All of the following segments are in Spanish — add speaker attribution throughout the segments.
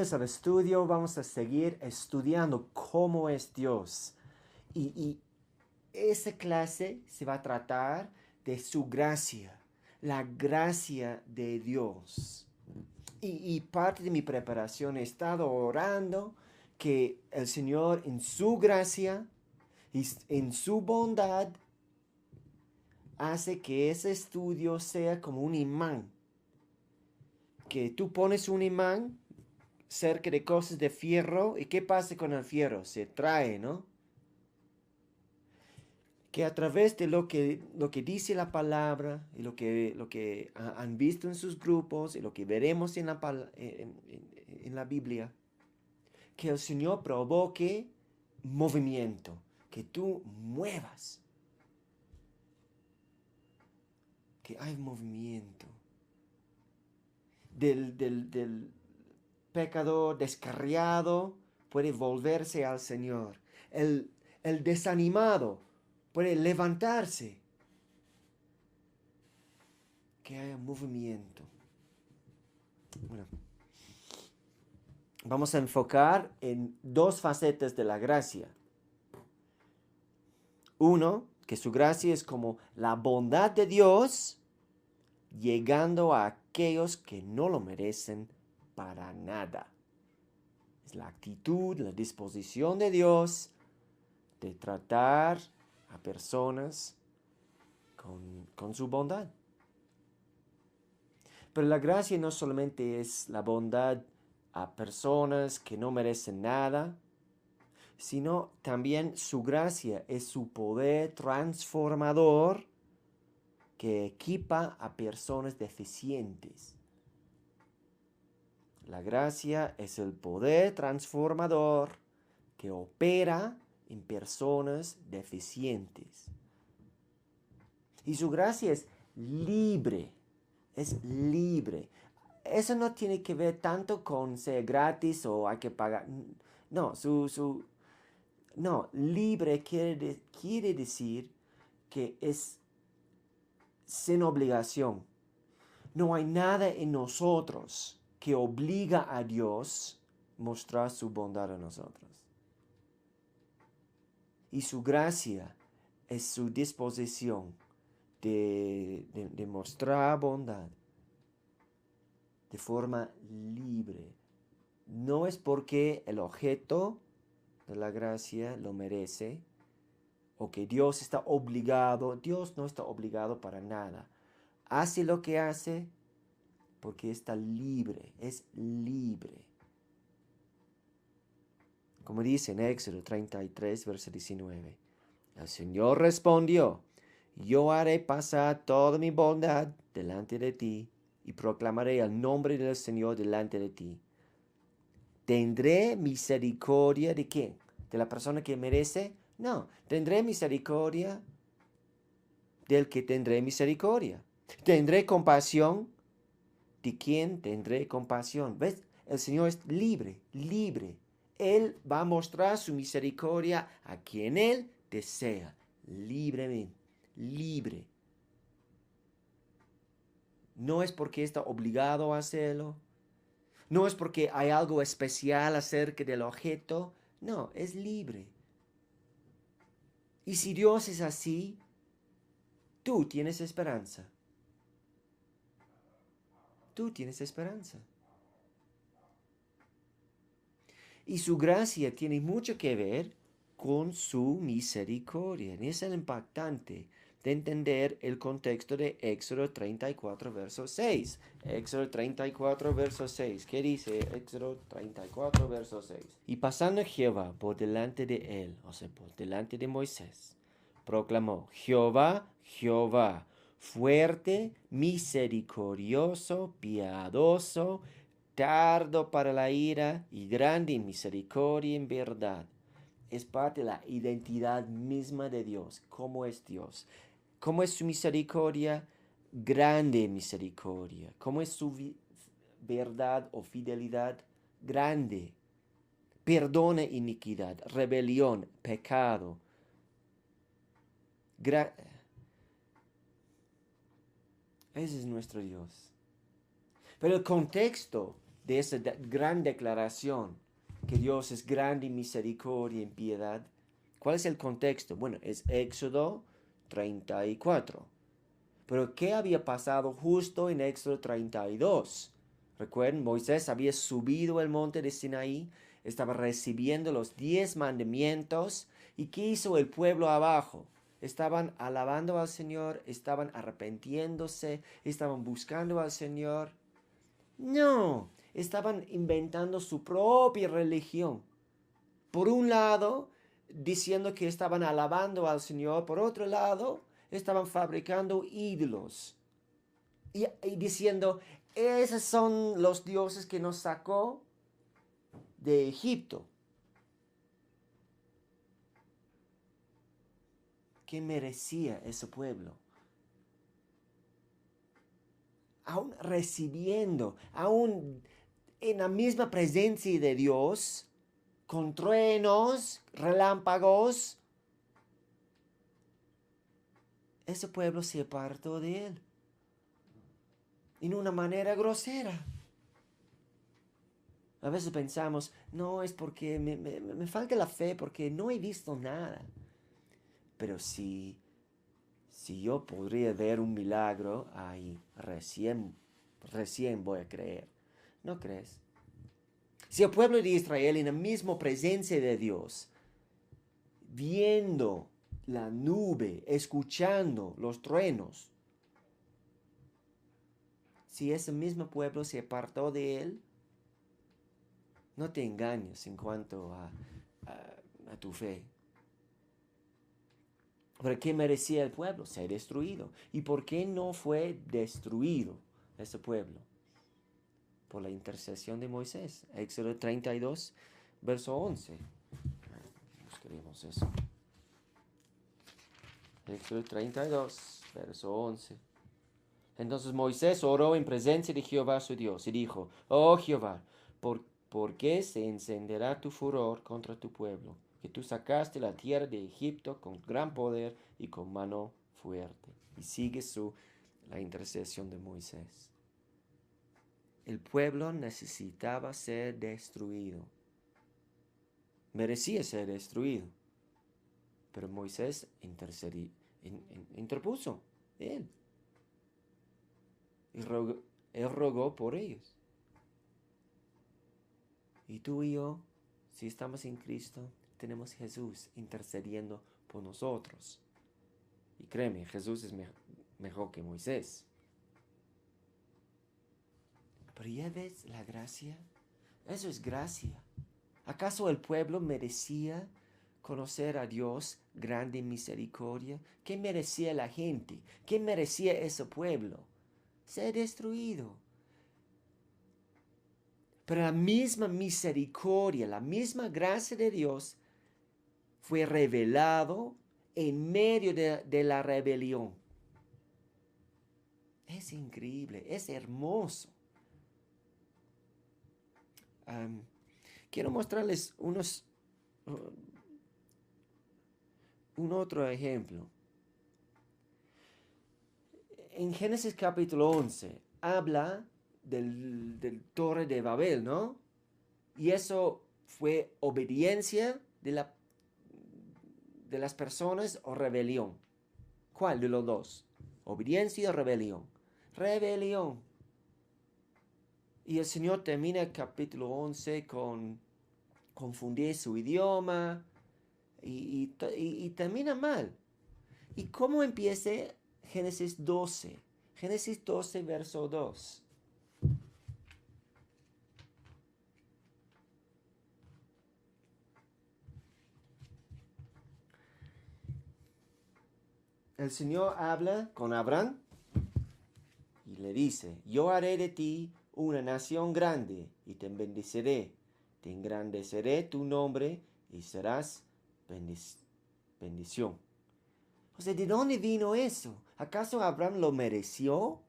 Speaker 1: después del estudio vamos a seguir estudiando cómo es Dios. Y esa clase se va a tratar de su gracia, la gracia de Dios. Y parte de mi preparación he estado orando que el Señor en su gracia y en su bondad hace que ese estudio sea como un imán. Que tú pones un imán cerca de cosas de fierro y ¿qué pasa con el fierro? Se trae, ¿no? Que a través de lo que dice la palabra y lo que han visto en sus grupos y lo que veremos en la Biblia, que el Señor provoque movimiento, que tú muevas, que hay movimiento del pecador descarriado puede volverse al Señor. El desanimado puede levantarse. Que haya movimiento. Bueno, vamos a enfocar en dos facetas de la gracia. Uno, que su gracia es como la bondad de Dios llegando a aquellos que no lo merecen para nada. Es la actitud, la disposición de Dios de tratar a personas con su bondad. Pero la gracia no solamente es la bondad a personas que no merecen nada, sino también su gracia es su poder transformador que equipa a personas deficientes. La gracia es el poder transformador que opera en personas deficientes. Y su gracia es libre. Es libre. Eso no tiene que ver tanto con ser gratis o hay que pagar. No, no, libre quiere decir que es sin obligación. No hay nada en nosotros que obliga a Dios a mostrar su bondad a nosotros. Y su gracia es su disposición de mostrar bondad de forma libre. No es porque el objeto de la gracia lo merece o que Dios está obligado. Dios no está obligado para nada. Hace lo que hace porque está libre, es libre. Como dice en Éxodo 33, verso 19. El Señor respondió: yo haré pasar toda mi bondad delante de ti y proclamaré el nombre del Señor delante de ti. ¿Tendré misericordia de quién? ¿De la persona que merece? No, tendré misericordia del que tendré misericordia. ¿Tendré compasión? ¿De quién tendré compasión? ¿Ves? El Señor es libre, libre. Él va a mostrar su misericordia a quien Él desea, libremente, libre. No es porque está obligado a hacerlo. No es porque hay algo especial acerca del objeto. No, es libre. Y si Dios es así, tú tienes esperanza. Tú tienes esperanza. Y su gracia tiene mucho que ver con su misericordia. Y es el impactante de entender el contexto de Éxodo 34, verso 6. Éxodo 34, verso 6. ¿Qué dice Éxodo 34, verso 6? Y pasando Jehová por delante de él, o sea, por delante de Moisés, proclamó: Jehová, Jehová, fuerte, misericordioso, piadoso, tardo para la ira y grande en misericordia y en verdad. Es parte de la identidad misma de Dios. ¿Cómo es Dios? ¿Cómo es su misericordia? Grande misericordia. ¿Cómo es su verdad o fidelidad? Grande. Perdona iniquidad, rebelión, pecado. Ese es nuestro Dios. Pero el contexto de esa gran declaración que Dios es grande en misericordia y en piedad, ¿cuál es el contexto? Bueno, es Éxodo 34. Pero ¿qué había pasado justo en Éxodo 32? Recuerden, Moisés había subido el monte de Sinaí, estaba recibiendo los 10 mandamientos. ¿Y qué hizo el pueblo abajo? Estaban alabando al Señor, estaban arrepintiéndose, estaban buscando al Señor. No, estaban inventando su propia religión. Por un lado, diciendo que estaban alabando al Señor, por otro lado, estaban fabricando ídolos y diciendo, esos son los dioses que nos sacó de Egipto. ¿Qué merecía ese pueblo? Aún recibiendo, aún en la misma presencia de Dios, con truenos, relámpagos, ese pueblo se apartó de él en una manera grosera. A veces pensamos, no, es porque me falta la fe, porque no he visto nada. Pero si yo podría ver un milagro, ahí recién voy a creer. ¿No crees? Si el pueblo de Israel en la misma presencia de Dios, viendo la nube, escuchando los truenos, si ese mismo pueblo se apartó de él, no te engañes en cuanto a tu fe. ¿Pero qué merecía el pueblo? Ser destruido. ¿Y por qué no fue destruido ese pueblo? Por la intercesión de Moisés. Éxodo 32, verso 11. Buscaremos eso. Éxodo 32, verso 11. Entonces Moisés oró en presencia de Jehová su Dios y dijo, oh Jehová, ¿por qué se encenderá tu furor contra tu pueblo? Que tú sacaste la tierra de Egipto con gran poder y con mano fuerte. Y sigue la intercesión de Moisés. El pueblo necesitaba ser destruido. Merecía ser destruido. Pero Moisés interpuso, él. Y él rogó por ellos. Y tú y yo, si estamos en Cristo, tenemos Jesús intercediendo por nosotros. Y créeme, Jesús es mejor que Moisés. Pero ya ves la gracia. Eso es gracia. ¿Acaso el pueblo merecía conocer a Dios grande en misericordia? ¿Qué merecía la gente? ¿Qué merecía ese pueblo? Ser destruido. Pero la misma misericordia, la misma gracia de Dios fue revelado en medio de la rebelión. Es increíble, es hermoso. Quiero mostrarles un otro ejemplo. En Génesis capítulo 11 habla del Torre de Babel, ¿no? Y eso fue obediencia de las personas o rebelión. ¿Cuál de los dos? Obediencia o rebelión. Rebelión. Y el Señor termina el capítulo 11 con confundir su idioma y termina mal. ¿Y cómo empieza Génesis 12? Génesis 12, verso 2. El Señor habla con Abraham y le dice, yo haré de ti una nación grande y te bendeciré, te engrandeceré tu nombre y serás bendición. O sea, ¿de dónde vino eso? ¿Acaso Abraham lo mereció?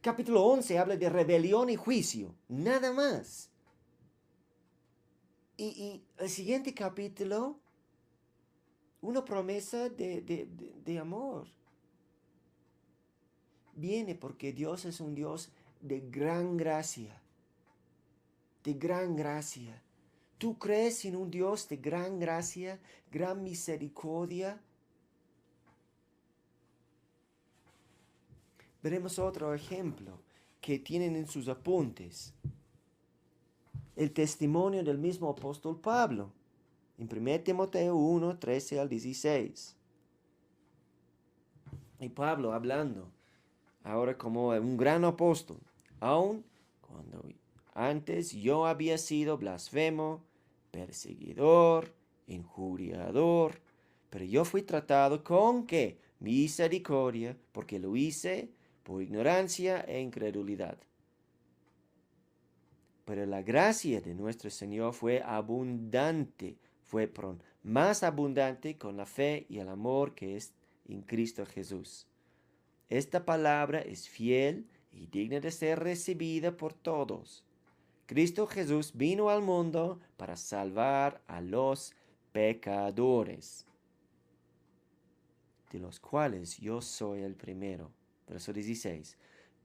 Speaker 1: Capítulo 11 habla de rebelión y juicio, nada más. Y el siguiente capítulo, una promesa de amor. viene porque Dios es un Dios de gran gracia, de gran gracia. ¿Tú crees en un Dios de gran gracia, gran misericordia? Veremos otro ejemplo que tienen en sus apuntes. El testimonio del mismo apóstol Pablo, en 1 Timoteo 1, 13 al 16. Y Pablo hablando, ahora como un gran apóstol, aun cuando antes yo había sido blasfemo, perseguidor, injuriador, pero yo fui tratado con ¿qué? Misericordia, porque lo hice por ignorancia e incredulidad. Pero la gracia de nuestro Señor fue abundante, más abundante con la fe y el amor que es en Cristo Jesús. Esta palabra es fiel y digna de ser recibida por todos. Cristo Jesús vino al mundo para salvar a los pecadores, de los cuales yo soy el primero. Verso 16.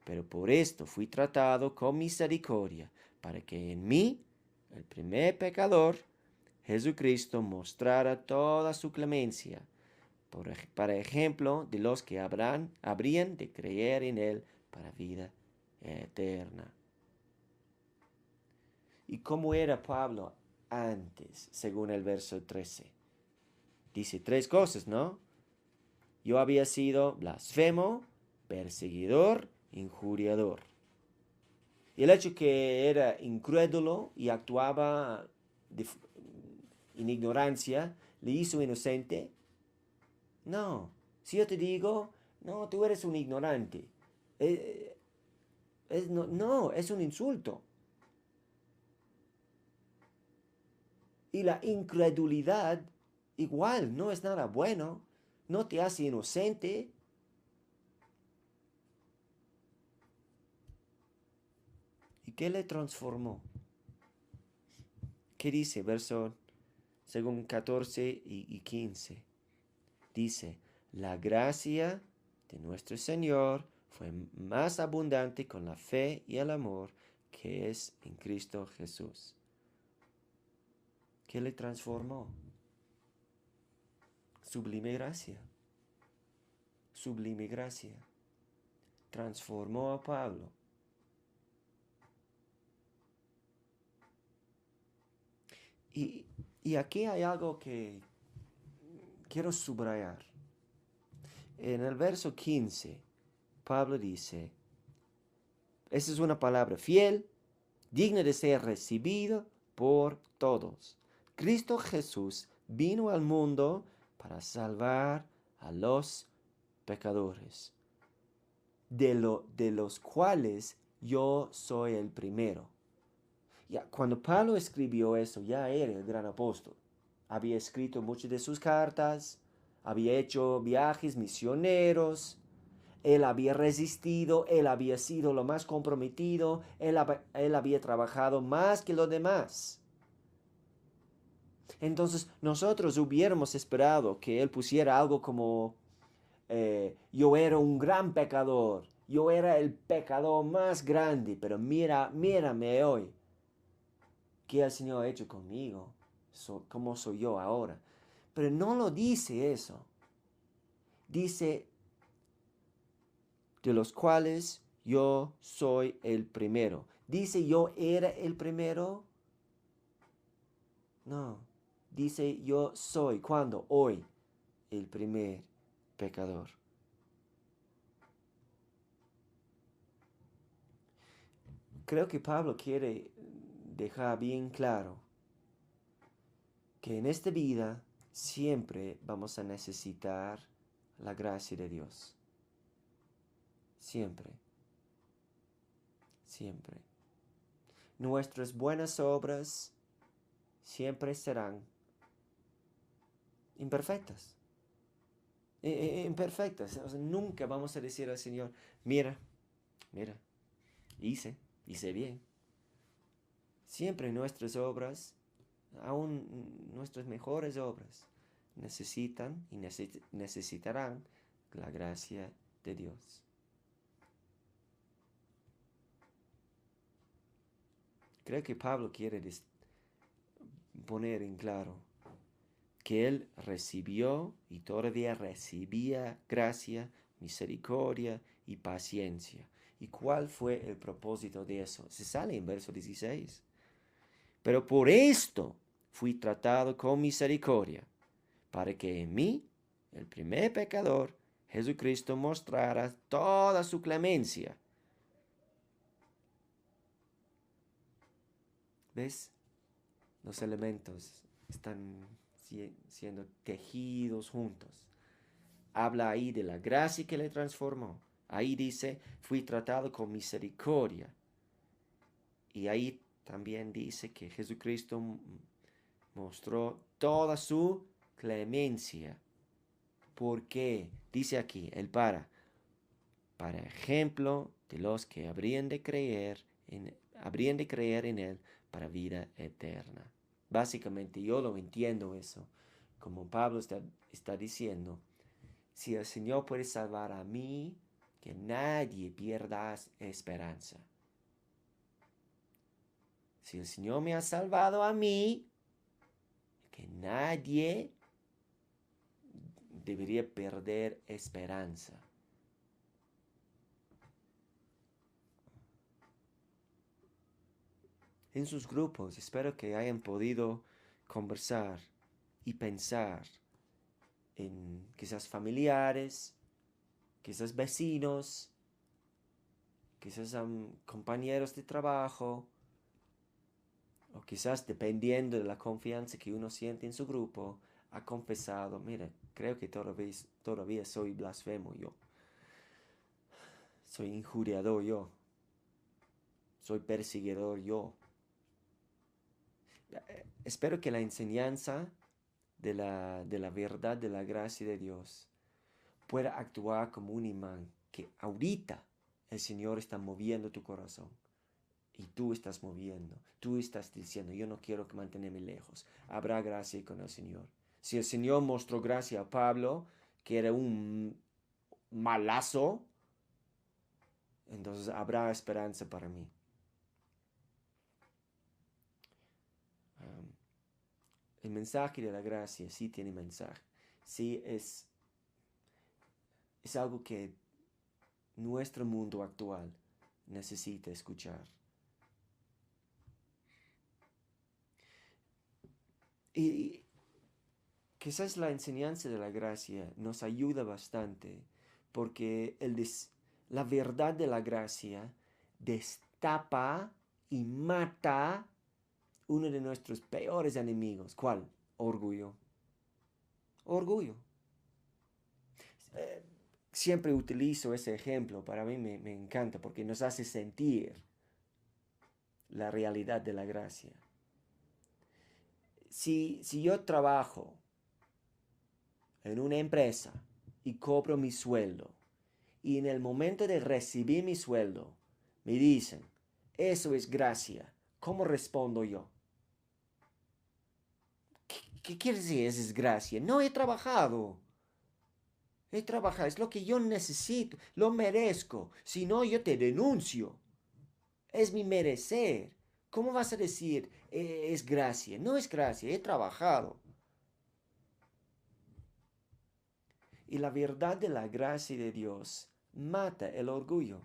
Speaker 1: Pero por esto fui tratado con misericordia, para que en mí, el primer pecador, Jesucristo mostrara toda su clemencia, para ejemplo de los que habrían de creer en Él para vida eterna. ¿Y cómo era Pablo antes, según el verso 13? Dice 3 cosas, ¿no? Yo había sido blasfemo, perseguidor, injuriador. Y el hecho que era incrédulo y actuaba en ignorancia, ¿le hizo inocente? No. Si yo te digo, no, tú eres un ignorante, no, es un insulto. Y la incredulidad igual no es nada bueno, no te hace inocente. ¿Y qué le transformó? ¿Qué dice? Verso según 14 y 15. Dice, la gracia de nuestro Señor fue más abundante con la fe y el amor que es en Cristo Jesús. ¿Qué le transformó? Sublime gracia. Sublime gracia. Transformó a Pablo. Y aquí hay algo que quiero subrayar. En el verso 15, Pablo dice, esa es una palabra fiel, digna de ser recibida por todos. Cristo Jesús vino al mundo para salvar a los pecadores, de los cuales yo soy el primero. Ya, cuando Pablo escribió eso, ya era el gran apóstol. Había escrito muchas de sus cartas, había hecho viajes misioneros, él había resistido, él había sido lo más comprometido, él había trabajado más que los demás. Entonces nosotros hubiéramos esperado que él pusiera algo como, yo era un gran pecador, yo era el pecador más grande, pero mírame hoy. ¿Qué el Señor ha hecho conmigo? ¿Cómo soy yo ahora? Pero no lo dice eso. Dice, de los cuales yo soy el primero. Dice, yo era el primero. No. Dice, yo soy, ¿cuándo? Hoy, el primer pecador. Creo que Pablo quiere dejar bien claro que en esta vida siempre vamos a necesitar la gracia de Dios. Siempre. Siempre. Nuestras buenas obras siempre serán imperfectas. Imperfectas. O sea, nunca vamos a decir al Señor, mira, hice bien. Siempre nuestras obras, aún nuestras mejores obras, necesitan y necesitarán la gracia de Dios. Creo que Pablo quiere poner en claro que él recibió y todavía recibía gracia, misericordia y paciencia. ¿Y cuál fue el propósito de eso? Se sale en verso 16. Pero por esto fui tratado con misericordia, para que en mí, el primer pecador, Jesucristo mostrara toda su clemencia. ¿Ves? Los elementos están siendo tejidos juntos. Habla ahí de la gracia que le transformó. Ahí dice, fui tratado con misericordia. Y ahí también dice que Jesucristo mostró toda su clemencia. ¿Por qué? Dice aquí, para ejemplo de los que habrían de creer en él para vida eterna. Básicamente yo lo entiendo eso, como Pablo está diciendo, si el Señor puede salvar a mí, que nadie pierda esperanza. Si el Señor me ha salvado a mí, que nadie debería perder esperanza. En sus grupos espero que hayan podido conversar y pensar en quizás familiares, quizás vecinos, quizás compañeros de trabajo, o quizás dependiendo de la confianza que uno siente en su grupo, ha confesado, mira, creo que todavía soy blasfemo yo, soy injuriador yo, soy perseguidor yo. Espero que la enseñanza de la verdad de la gracia de Dios pueda actuar como un imán, que ahorita el Señor está moviendo tu corazón y tú estás moviendo, tú estás diciendo, yo no quiero mantenerme lejos, habrá gracia con el Señor. Si el Señor mostró gracia a Pablo, que era un malazo, entonces habrá esperanza para mí. El mensaje de la gracia sí tiene mensaje, sí es algo que nuestro mundo actual necesita escuchar. Y quizás la enseñanza de la gracia nos ayuda bastante porque la verdad de la gracia destapa y mata uno de nuestros peores enemigos. ¿Cuál? Orgullo. Orgullo. Siempre utilizo ese ejemplo, para mí me encanta porque nos hace sentir la realidad de la gracia. Si yo trabajo en una empresa y cobro mi sueldo, y en el momento de recibir mi sueldo me dicen, eso es gracia, ¿cómo respondo yo? ¿Qué quiere decir eso es gracia? No he trabajado. He trabajado, es lo que yo necesito, lo merezco, si no yo te denuncio. Es mi merecer. ¿Cómo vas a decir es gracia? No es gracia, he trabajado. Y la verdad de la gracia de Dios mata el orgullo.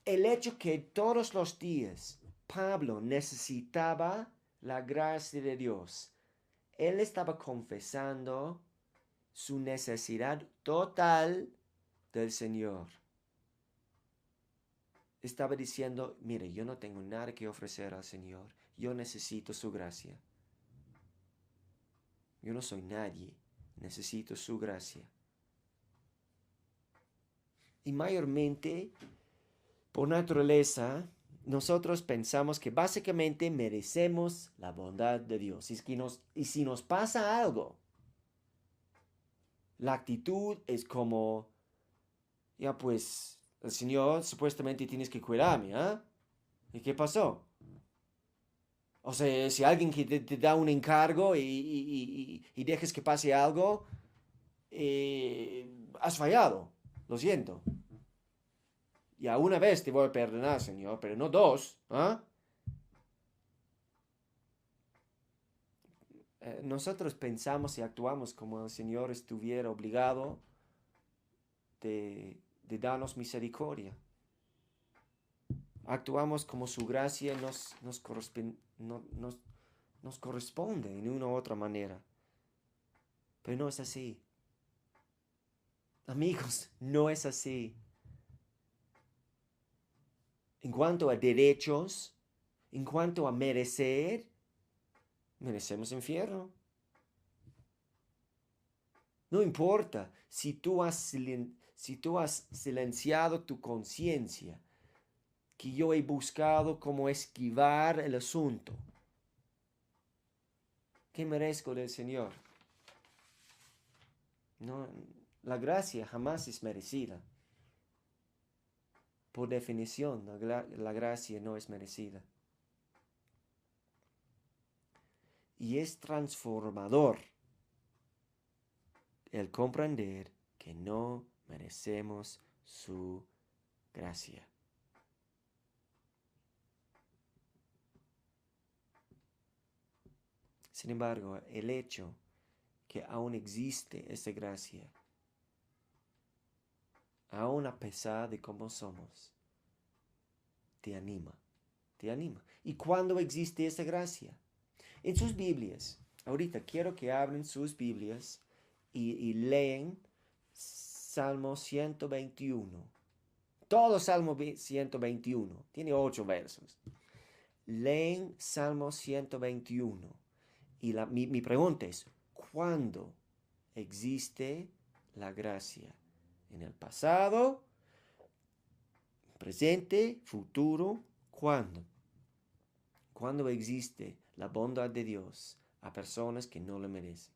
Speaker 1: El hecho que todos los días Pablo necesitaba la gracia de Dios. Él estaba confesando su necesidad total del Señor. Estaba diciendo, mire, yo no tengo nada que ofrecer al Señor. Yo necesito su gracia. Yo no soy nadie. Necesito su gracia. Y mayormente, por naturaleza, nosotros pensamos que básicamente merecemos la bondad de Dios. Y si nos pasa algo, la actitud es como, ya pues, el Señor supuestamente tienes que cuidarme, ¿ah? ¿Y qué pasó? O sea, si alguien que te da un encargo y dejes que pase algo, has fallado. Lo siento. Ya una vez te voy a perdonar, Señor, pero no dos, ¿ah? nosotros pensamos y actuamos como el Señor estuviera obligado de darnos misericordia. Actuamos como su gracia nos corresponde en una u otra manera. Pero no es así. Amigos, no es así. En cuanto a derechos, en cuanto a merecer, merecemos infierno. No importa si tú has silenciado tu conciencia, que yo he buscado cómo esquivar el asunto. ¿Qué merezco del Señor? No, la gracia jamás es merecida. Por definición, la gracia no es merecida. Y es transformador el comprender que no merecemos su gracia. Sin embargo, el hecho que aún existe esa gracia, aún a pesar de cómo somos, te anima, te anima. ¿Y cuándo existe esa gracia? En sus Biblias. Ahorita quiero que abren sus Biblias y leen Salmo 121. Todo Salmo 121. Tiene 8 versos. Leen Salmo 121. Y mi pregunta es, ¿cuándo existe la gracia? ¿En el pasado? ¿Presente? ¿Futuro? ¿Cuándo? ¿Cuándo existe la bondad de Dios a personas que no lo merecen?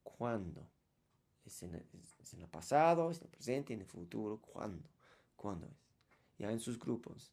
Speaker 1: ¿Cuándo? ¿Es en el pasado? ¿Es en el presente? ¿En el futuro? ¿Cuándo? ¿Cuándo es? Ya en sus grupos